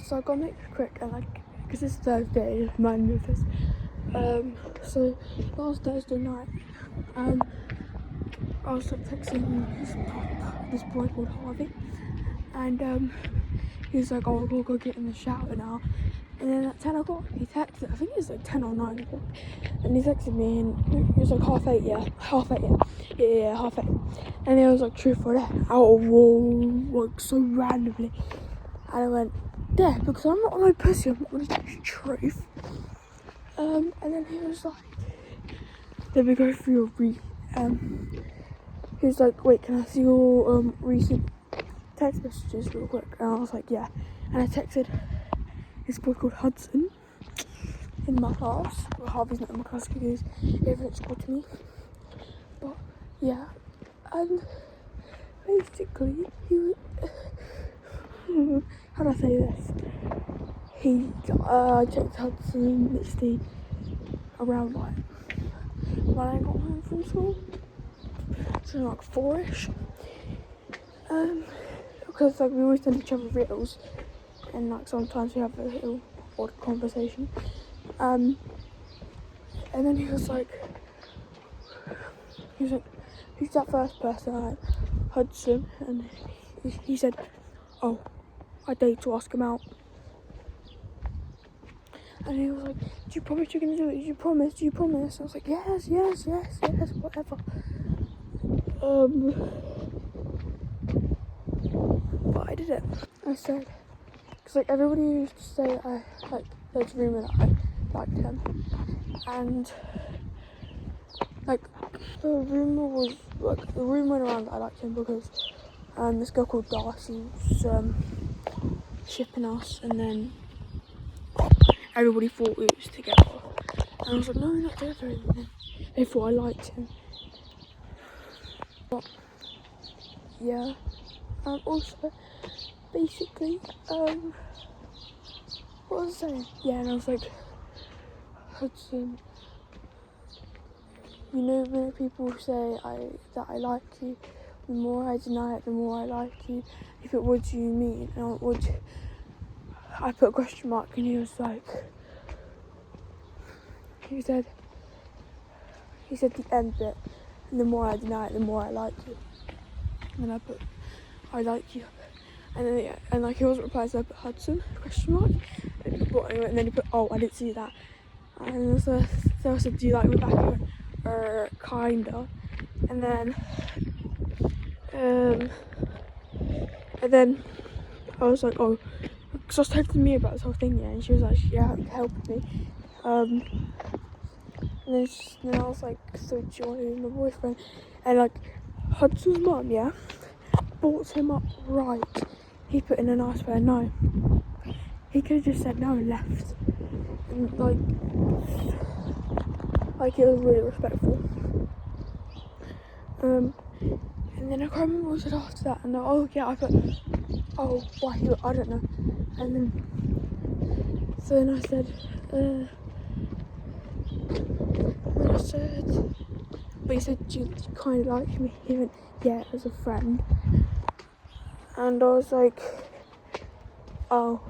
so I gotta make it quick, and like, because it's Thursday, it reminded me of this. So last Thursday night, I was like texting this boy called Harvey, and he was like, "Oh, we'll go get in the shower now." And then at 10 o'clock, he texted, I think it was like 10 or 9 o'clock, and he texted me, and he was like, half eight, yeah, half eight. And he was like, truth or dare, out of like so randomly. And I went, dare, because I'm not no pussy, I'm not going to choose truth. And then he was like, let me go through your he was like, wait, can I see your recent text messages real quick? And I was like, yeah. And I texted this boy called Hudson in my class. Well, Harvey's not in my class because he went to school to me. But yeah, and basically he was how do I say this? He checked Hudson literally around like when I got home from school, so like 4ish. Because like we always send each other riddles, and like sometimes we have a little odd conversation. And then he was like, who's that first person? I had Hudson, and he said, oh, I dare to ask him out. And he was like, do you promise you're gonna do it? Do you promise? I was like, yes, whatever. But I did it. I said, because like everybody used to say there's a rumour that I liked him, and like the rumour went around that I liked him because this girl called Darcy was shipping us, and then everybody thought we was together, and I was like, no, we're not together. And then they thought I liked him. But yeah, also basically what was I saying? Yeah, and I was like, Hudson, you know when people say that I like you, the more I deny it, the more I like you. If it what do you mean? And I put a question mark, and he was like, he said the end bit, and the more I deny it, the more I like you. And then I put, I like you. And then and like he wasn't replying, so I put Hudson, question mark. And then he put, oh, I didn't see that. And so I said, do you like me back? He went, kinda. And then I was like, oh, because I was texting me about this whole thing, yeah, and she was like, yeah, helping me. And then I was like, so do you want to be my boyfriend? And like Hudson's mum, yeah, brought him up right. He put in a nice way, no. He could have just said no and left. And like it was really respectful. And then I can't remember what I said after that. And oh yeah, I put, oh why, I don't know. And then so then I said, but he said, do you kind of like me? He went, yeah, as a friend. And I was like, oh.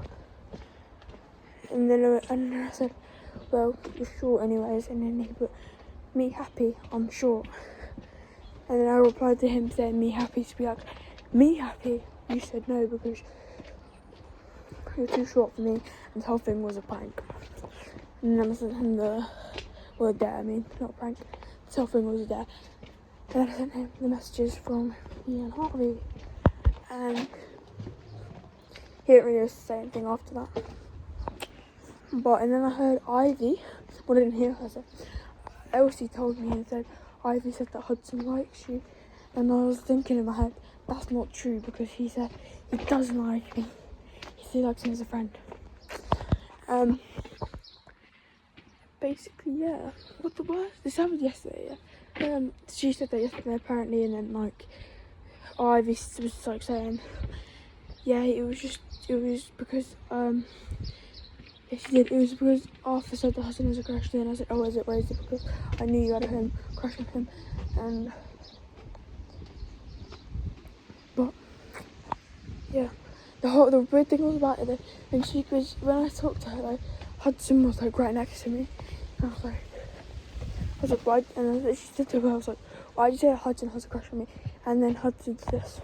And then I said, well, you're short anyways. And then he put, me happy, I'm short. And then I replied to him saying, me happy, to be like, me happy? You said no because you're too short for me. And this whole thing was a prank. And then I sent him a dare, not a prank. This whole thing was a dare. And then I sent him the messages from me and Harvey. And he didn't really say anything after that. And then I heard Ivy, well I didn't hear her say, Elsie told me and said, Ivy said that Hudson likes you. And I was thinking in my head, that's not true because he said he doesn't like me. He said he likes me as a friend. Basically, yeah. What the worst? This happened yesterday, yeah. She said that yesterday apparently, and then like Ivy was like saying, yeah, it was because yeah, she did. It was because Arthur said that Hudson was a crush, and I said, oh, is it? Where is it? Because I knew you had a crush on him. But yeah, the weird thing was about it, and when I talked to her, like, Hudson was like right next to me, and I was like, why? And then she said to her, I was like, why'd you say Hudson has a crush on me? And then Hudson did this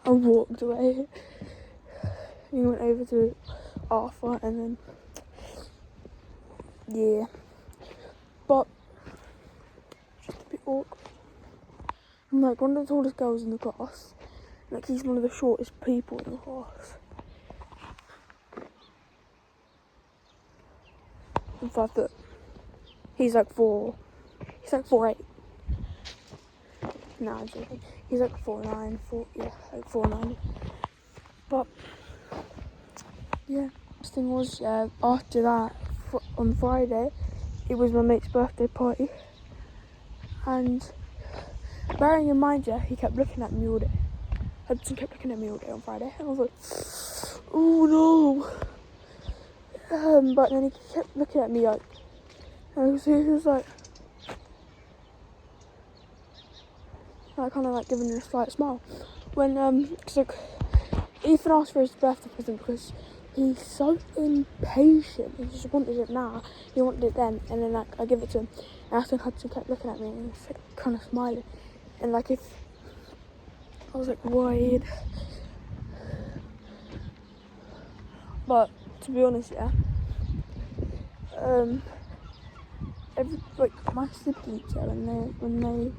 and walked away. He went over to Arthur, and then yeah, but just a bit awkward. I'm like one of the tallest girls in the class. Like he's one of the shortest people in the class. I'm 5 foot. He's like 4. He's like 4'8". No, I'm joking. He's like 4'9", like 4'9". But yeah, the thing was, after that, on Friday, it was my mate's birthday party, and bearing in mind, yeah, he kept looking at me all day. Hudson kept looking at me all day on Friday, and I was like, oh no. But then he kept looking at me like, and he was like kind of like giving me a slight smile. When cause like Ethan asked for his birthday present because he's so impatient. He just wanted it now. He wanted it then, and then like I give it to him. And that's when Hudson kept looking at me and he's like, kind of smiling. And like if I was like worried, but to be honest, yeah. Like my siblings, yeah, when they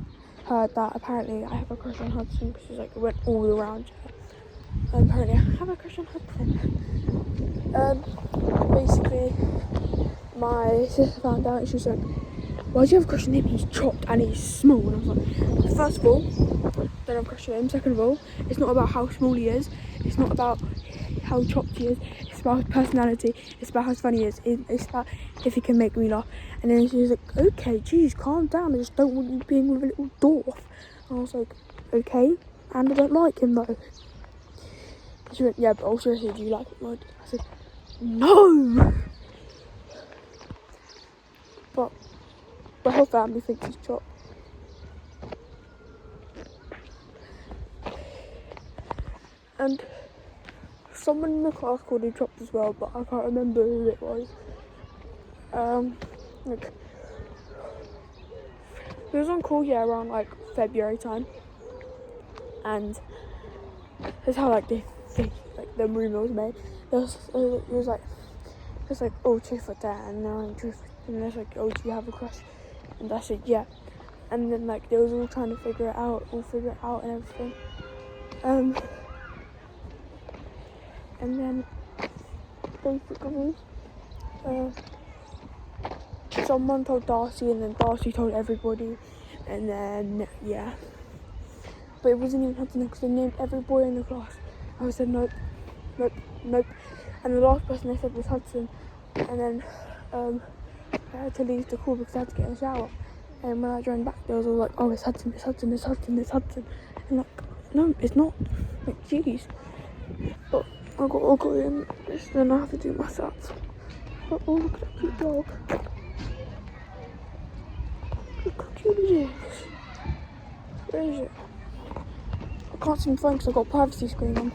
heard that apparently I have a crush on Hudson, because she's like it went all around. Yeah. Apparently I have a crush on Hudson. Basically, my sister found out and she was like, why do you have a crush on him? He's chopped and he's small. And I was like, first of all, don't have a crush on him. Second of all, it's not about how small he is. It's not about how chopped he is. It's about his personality. It's about how funny he is. It's about if he can make me laugh. And then she was like, okay, geez, calm down. I just don't want you being with a little dwarf. And I was like, okay. And I don't like him though. She went, yeah, but also seriously, do you like him? I said, no. But the whole family thinks he's chopped. And someone in the class called him chopped as well, but I can't remember who it was. Like he was on call, yeah, around like February time, and that's how like the rumour was made. It was like, oh, truth or dare, and then truth, and there's like, oh, do you have a crush? And I said yeah, and then like they was all trying to figure it out and everything. And then basically, someone told Darcy, and then Darcy told everybody, and then yeah. But it wasn't even Hudson because they named every boy in the class. I said nope. And the last person they said was Hudson. And then I had to leave the call because I had to get in the shower. And when I joined back, they was all like, oh, it's Hudson. And like, no, it's not. Like, jeez. But I got in, then I have to do my sats. But oh, look at that cute dog. Look how cute it is. Where is it? I can't see my phone because I've got a privacy screen on.